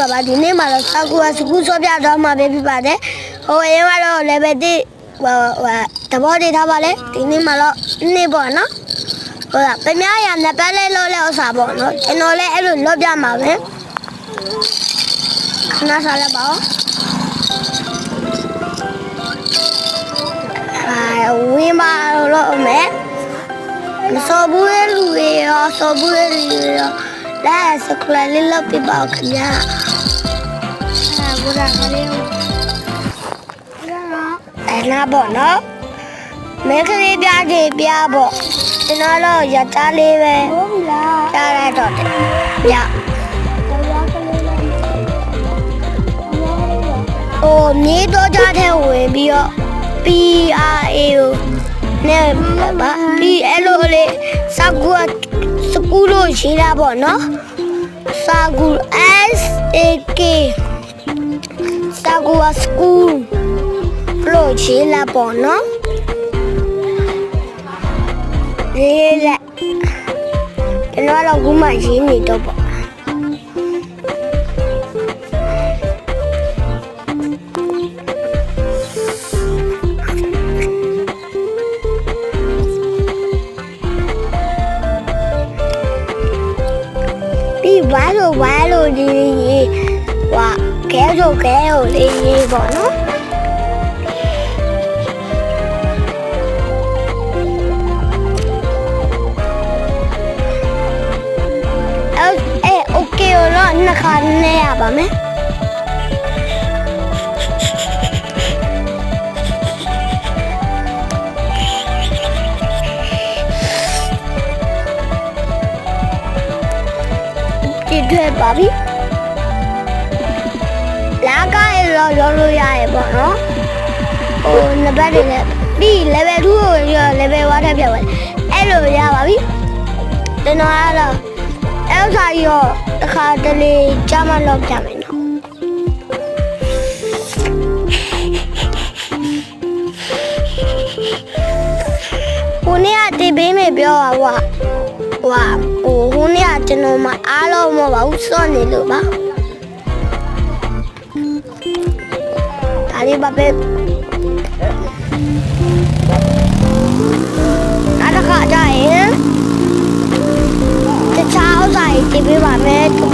လာပါဒီနေ့မှာတော့စာကူကစကူဆော့ပြတော့မှာပဲဖြစ်ပါတယ်ဟိုအရင်ကတော့ level 1တဘောတွေထားပါလေဒီနေ့မှာတော့နေ့ပေါ့နော်ဟုတ်လားပြများရနှစ်ပတ်လေးလို့လဲဥစားပေါ့နော်ကျွန်တော်လည်းအဲ့လိုလော့ပြမှာပဲခဏစားလိုက်ပါဝင်းပါလို့မယ်မစောဘူးရဲ့လူတွေရောစောဘူးရဲ့လူတွေရောလာစကလလေးလောက်ပြပါခင်ဗျာဘူရာကလေးအဲ့နာပေါ့နော်မဲကလေးပြတယ်ပြပေါ့ကျွန်တော်တော့ရသားလေးပဲဟုတ်ပြီလားကြားရတော့တယ်ပြဟိုမြေတော့ကြတဲ့ဝင်ပြီးတော့ PRA နဲ့ပါဒီအဲ့လိုလေးစကူလို့ရှိတာပေါ့နော်စကူ SAK စကူလို့ရှိလာပေါ့နော်လေးလက်ကျွန်တော်တော့ခုမှရင်းနေတော့ပေါ့ဝါလို့ဒီဝါကဲဆိုကဲကိုလေးပေါ့နော်โอเคတော့နှစ်ခါနဲ့ရပါမယ်တွေ့ပါပြီလာကရတော့လို့ရရပေါ့နော်ဟိုနှစ်ပတ်တွေနဲ့ပြီး level 2ကိုရ level 1ထပ်ပြတ်သွားအဲ့လိုရပါပြီကျွန်တော်ကတော့အဲ့ဥစားရောတစ်ခါတလေကြာမှလောက်ပြမယ်နော်ဟိုနေ့ကတေးပေးမယ်ပြောပါကွာဟိုနေ့ကကျွန်တော်မှအားလုံးမပါဘူးစောနေလို့ပါဒါလေးပါပဲအားတစ်ခါကြရင်တခြားဥစ္စာတွေတင်ပေးပါမယ်တူ